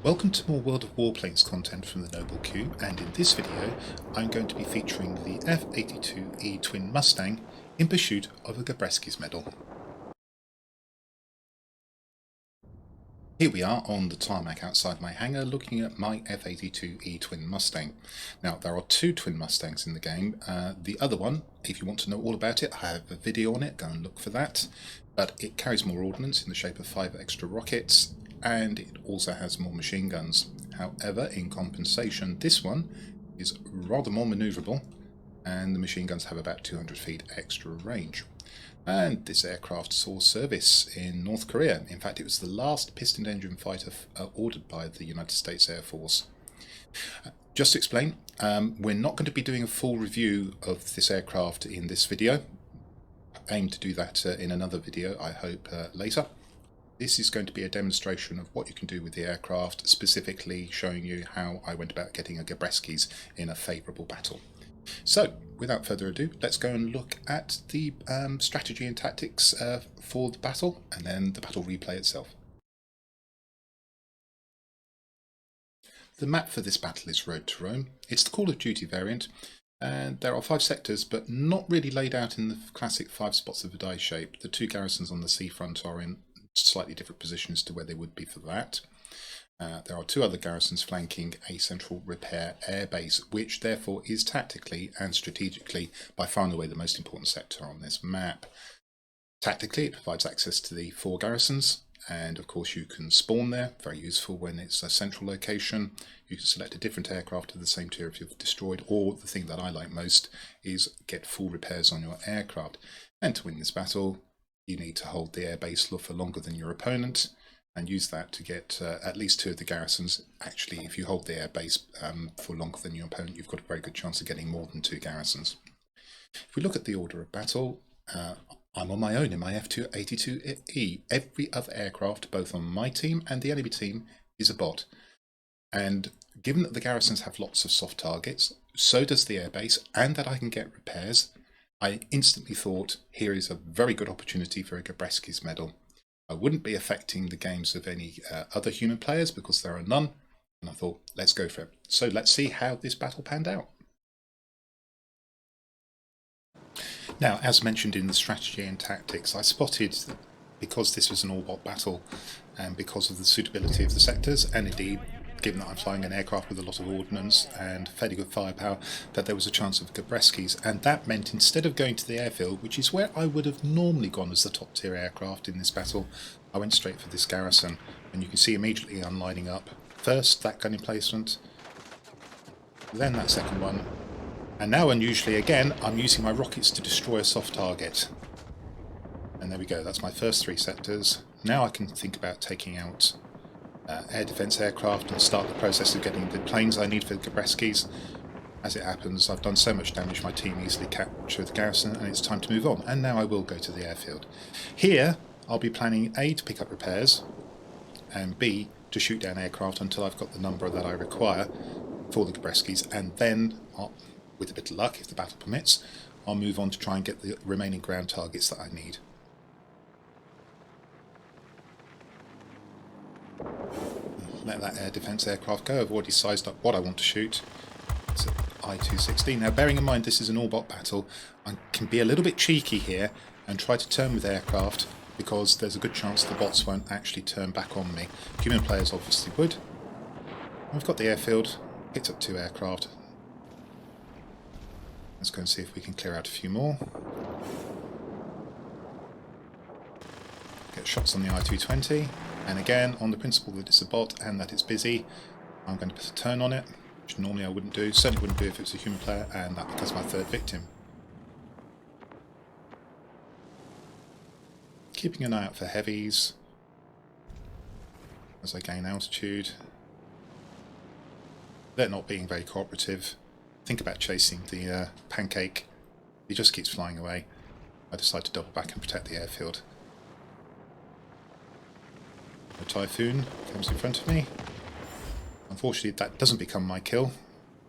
Welcome to more World of Warplanes content from the Noble Q, and in this video I'm going to be featuring the F-82E Twin Mustang in pursuit of a Gabreski's medal. Here we are on the tarmac outside my hangar looking at my F-82E Twin Mustang. Now there are two Twin Mustangs in the game. The other one, if you want to know all about it, I have a video on it, go and look for that. But it carries more ordnance in the shape of 5 extra rockets, and it also has more machine guns. However, in compensation, this one is rather more manoeuvrable, and the machine guns have about 200 feet extra range. And this aircraft saw service in North Korea. In fact, it was the last piston engine fighter ordered by the United States Air Force. Just to explain, we're not going to be doing a full review of this aircraft in this video. I aim to do that in another video, I hope, later. This is going to be a demonstration of what you can do with the aircraft, specifically showing you how I went about getting a Gabreski's in a favourable battle. So, without further ado, let's go and look at the strategy and tactics for the battle, and then the battle replay itself. The map for this battle is Road to Rome. It's the Call of Duty variant, and there are 5 sectors, but not really laid out in the classic 5 spots of a die shape. The 2 garrisons on the seafront are in slightly different positions to where they would be for that. There are 2 other garrisons flanking a central repair airbase, which therefore is tactically and strategically by far and away the most important sector on this map. Tactically, it provides access to the 4 garrisons, and of course you can spawn there, very useful when it's a central location. You can select a different aircraft of the same tier if you've destroyed, or the thing that I like most is get full repairs on your aircraft. And to win this battle, you need to hold the airbase for longer than your opponent, and use that to get at least 2 of the garrisons. Actually, if you hold the airbase for longer than your opponent, you've got a very good chance of getting more than 2 garrisons. If we look at the order of battle, I'm on my own in my F-82E. Every other aircraft, both on my team and the enemy team, is a bot. And given that the garrisons have lots of soft targets, so does the airbase, and that I can get repairs, I instantly thought, here is a very good opportunity for a Gabreski's medal. I wouldn't be affecting the games of any other human players because there are none, and I thought, let's go for it. So let's see how this battle panned out. Now, as mentioned in the strategy and tactics, I spotted, because this was an all-bot battle, and because of the suitability of the sectors, and indeed, given that I'm flying an aircraft with a lot of ordnance and fairly good firepower, that there was a chance of Gabreski's, and that meant instead of going to the airfield, which is where I would have normally gone as the top tier aircraft in this battle, I went straight for this garrison, and you can see immediately I'm lining up first that gun emplacement, then that second one, and now unusually again I'm using my rockets to destroy a soft target. And there we go, that's my first 3 sectors. Now I can think about taking out air defence aircraft and start the process of getting the planes I need for the Gabreski's. As it happens, I've done so much damage my team easily capture the garrison, and it's time to move on, and now I will go to the airfield. Here I'll be planning A, to pick up repairs, and B, to shoot down aircraft until I've got the number that I require for the Gabreski's, and then, with a bit of luck, if the battle permits, I'll move on to try and get the remaining ground targets that I need. Let that air defence aircraft go. I've already sized up what I want to shoot. It's an I-216. Now, bearing in mind this is an all-bot battle, I can be a little bit cheeky here and try to turn with aircraft, because there's a good chance the bots won't actually turn back on me. Human players obviously would. We've got the airfield, picked up 2 aircraft. Let's go and see if we can clear out a few more. Get shots on the I-220. And again, on the principle that it's a bot and that it's busy, I'm going to put a turn on it, which normally I wouldn't do, certainly wouldn't do if it was a human player, and that becomes my 3rd victim. Keeping an eye out for heavies as I gain altitude. They're not being very cooperative. Think about chasing the pancake. He just keeps flying away. I decide to double back and protect the airfield. The Typhoon comes in front of me. Unfortunately, that doesn't become my kill.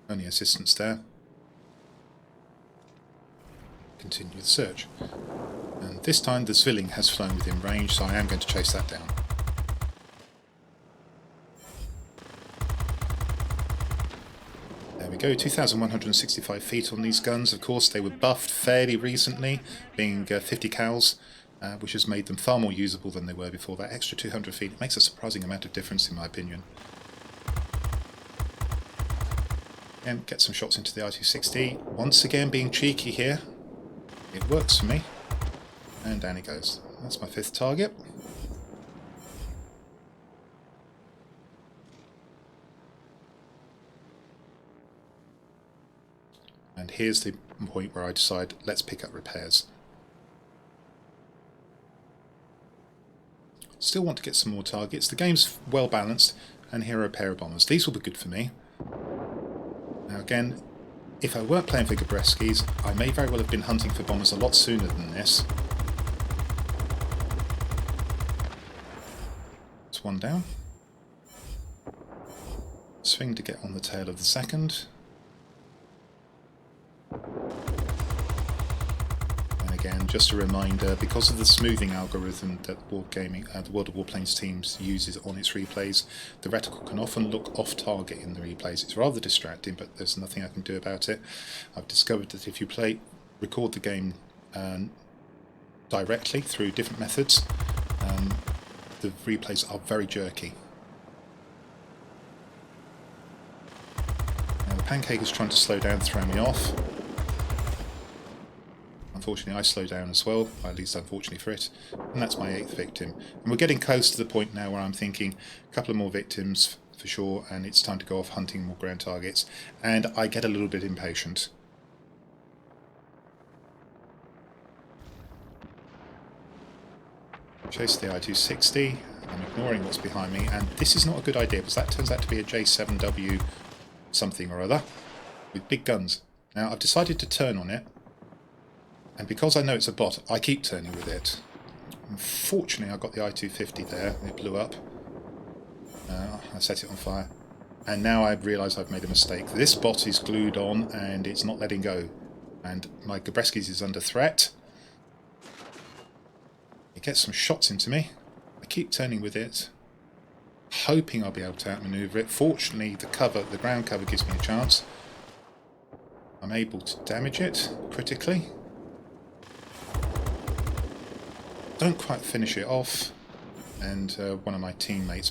Only assistance there. Continue the search. And this time the Zwilling has flown within range, so I am going to chase that down. go, 2,165 feet on these guns. Of course, they were buffed fairly recently, being 50 cals, which has made them far more usable than they were before. That extra 200 feet makes a surprising amount of difference, in my opinion. And get some shots into the I-260. Once again, being cheeky here. It works for me. And down it goes. That's my 5th target. And here's the point where I decide, let's pick up repairs. Still want to get some more targets. The game's well balanced, and here are a pair of bombers. These will be good for me. Now again, if I weren't playing for Gabreskis, I may very well have been hunting for bombers a lot sooner than this. That's one down. Swing to get on the tail of the second. Again, just a reminder, because of the smoothing algorithm that the World of Warplanes teams uses on its replays, the reticle can often look off target in the replays. It's rather distracting, but there's nothing I can do about it. I've discovered that if you record the game directly through different methods, the replays are very jerky. Now the pancake is trying to slow down, throw me off. Unfortunately, I slow down as well, at least unfortunately for it, and that's my 8th victim. And we're getting close to the point now where I'm thinking a couple of more victims for sure, and it's time to go off hunting more ground targets, and I get a little bit impatient. Chase the I-260, I'm ignoring what's behind me, and this is not a good idea because that turns out to be a J7W something or other with big guns. Now I've decided to turn on it, and because I know it's a bot, I keep turning with it. Unfortunately, I got the I-250 there, and it blew up. I set it on fire. And now I realise I've made a mistake. This bot is glued on, and it's not letting go. And my Gabreskis is under threat. It gets some shots into me. I keep turning with it, hoping I'll be able to outmaneuver it. Fortunately, the ground cover gives me a chance. I'm able to damage it critically. Don't quite finish it off, and one of my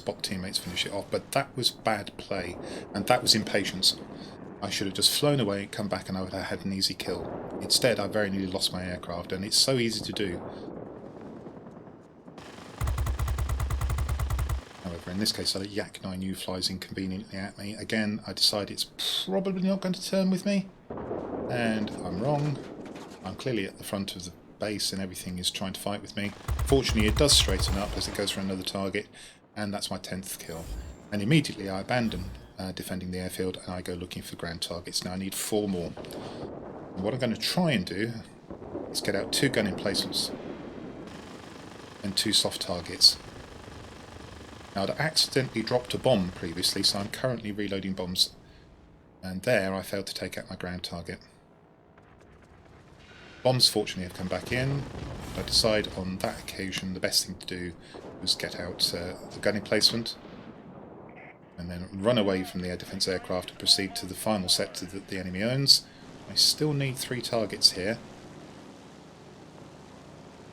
bot teammates finish it off, but that was bad play, and that was impatience. I should have just flown away, come back, and I would have had an easy kill. Instead, I very nearly lost my aircraft, and it's so easy to do. However, in this case, a Yak 9U flies inconveniently at me. Again, I decide it's probably not going to turn with me, and I'm wrong. I'm clearly at the front of the base and everything is trying to fight with me. Fortunately, it does straighten up as it goes for another target, and that's my 10th kill. And immediately I abandon defending the airfield and I go looking for ground targets. Now I need 4 more. And what I'm going to try and do is get out 2 gun emplacements and 2 soft targets. Now I'd accidentally dropped a bomb previously, so I'm currently reloading bombs, and there I failed to take out my ground target. Bombs fortunately have come back in, but I decide on that occasion the best thing to do was get out the gun emplacement and then run away from the air defence aircraft and proceed to the final sector that the enemy owns. I still need 3 targets here.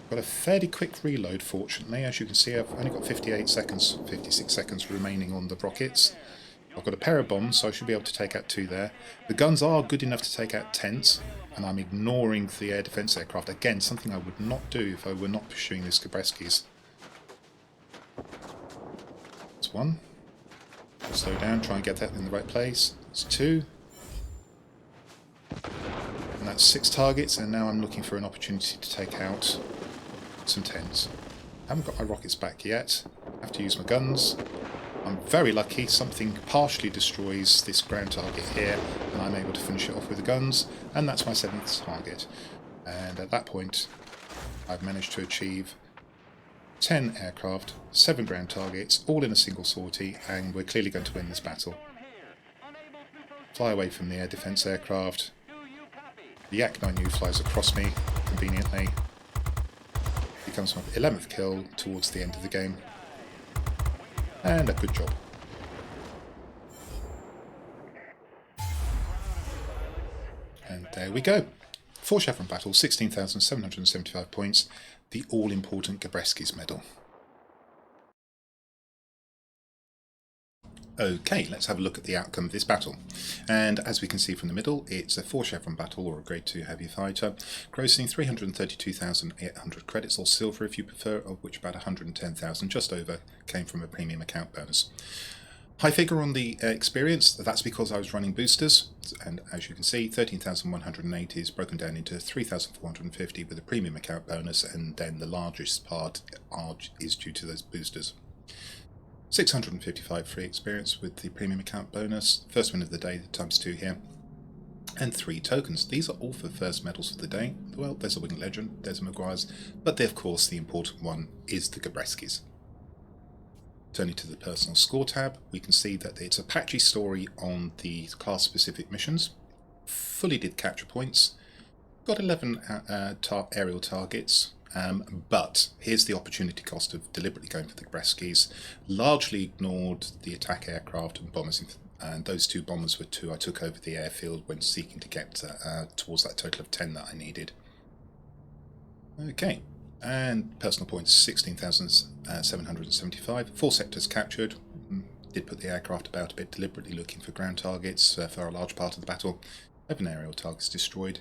Got a fairly quick reload fortunately. As you can see, I've only got 56 seconds remaining on the rockets. I've got a pair of bombs, so I should be able to take out 2 there. The guns are good enough to take out tents, and I'm ignoring the air defence aircraft. Again, something I would not do if I were not pursuing these Gabreskis. That's 1. Slow down, try and get that in the right place. That's 2. And that's 6 targets, and now I'm looking for an opportunity to take out some tents. I haven't got my rockets back yet. I have to use my guns. I'm very lucky, something partially destroys this ground target here, and I'm able to finish it off with the guns, and that's my 7th target. And at that point, I've managed to achieve 10 aircraft, 7 ground targets, all in a single sortie, and we're clearly going to win this battle. Fly away from the air defence aircraft. The Yak 9U flies across me, conveniently. Becomes my 11th kill towards the end of the game. And a good job. there we go. 4 chevron battle, 16,775 points, the all-important Gabreski's medal. Okay, let's have a look at the outcome of this battle. And as we can see from the middle, it's a 4 chevron battle, or a grade 2 heavy fighter, grossing 332,800 credits, or silver if you prefer, of which about 110,000, just over, came from a premium account bonus. High figure on the experience, that's because I was running boosters, and as you can see, 13,180 is broken down into 3,450 with a premium account bonus, and then the largest part is due to those boosters. 655 free experience with the premium account bonus, first win of the day, times 2 here, and 3 tokens. These are all for first medals of the day. Well, there's a Winged Legend, there's a Maguire's, but of course the important one is the Gabreski's. Turning to the personal score tab, we can see that it's a patchy story on the class-specific missions. Fully did capture points, got 11 aerial targets, but here's the opportunity cost of deliberately going for the Gabreski's. Largely ignored the attack aircraft and bombers, and those 2 bombers were 2 I took over the airfield when seeking to get towards that total of 10 that I needed. Okay, and personal points 16,775. 4 sectors captured. Did put the aircraft about a bit, deliberately looking for ground targets for a large part of the battle. 11 aerial targets destroyed.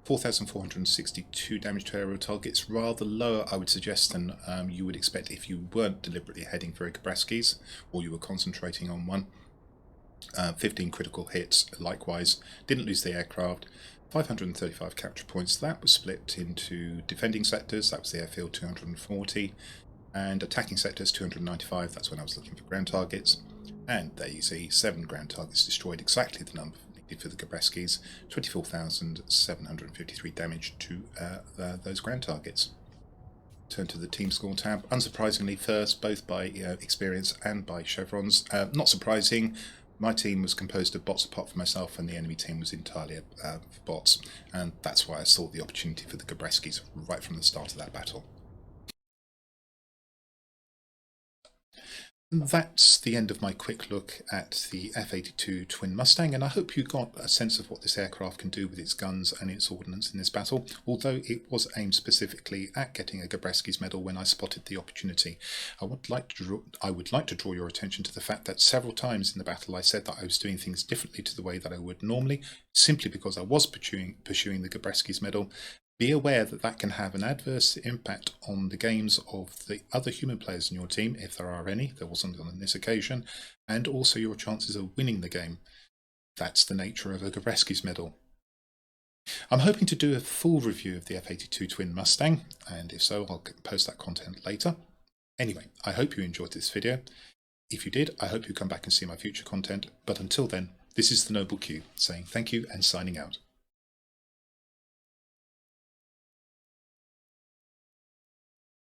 4,462 damage to aerial targets, rather lower, I would suggest, than you would expect if you weren't deliberately heading for a Gabreski's, or you were concentrating on one. 15 critical hits, likewise. Didn't lose the aircraft. 535 capture points. That was split into defending sectors, that was the airfield, 240, and attacking sectors, 295, that's when I was looking for ground targets. And there you see 7 ground targets destroyed, exactly the number needed for the Gabreski's, 24,753 damage to those ground targets. Turn to the team score tab. Unsurprisingly, first, both by experience and by chevrons. Not surprising. My team was composed of bots apart from myself, and the enemy team was entirely bots, and that's why I saw the opportunity for the Gabreski's right from the start of that battle. That's the end of my quick look at the F-82 Twin Mustang, and I hope you got a sense of what this aircraft can do with its guns and its ordnance in this battle, although it was aimed specifically at getting a Gabreski's medal when I spotted the opportunity. I would like to draw your attention to the fact that several times in the battle I said that I was doing things differently to the way that I would normally, simply because I was pursuing the Gabreski's medal. Be aware that that can have an adverse impact on the games of the other human players in your team, if there are any. There wasn't on this occasion, and also your chances of winning the game. That's the nature of a Gabreski's medal. I'm hoping to do a full review of the F-82 Twin Mustang, and if so, I'll post that content later. Anyway, I hope you enjoyed this video. If you did, I hope you come back and see my future content, but until then, this is the Noble Q, saying thank you and signing out.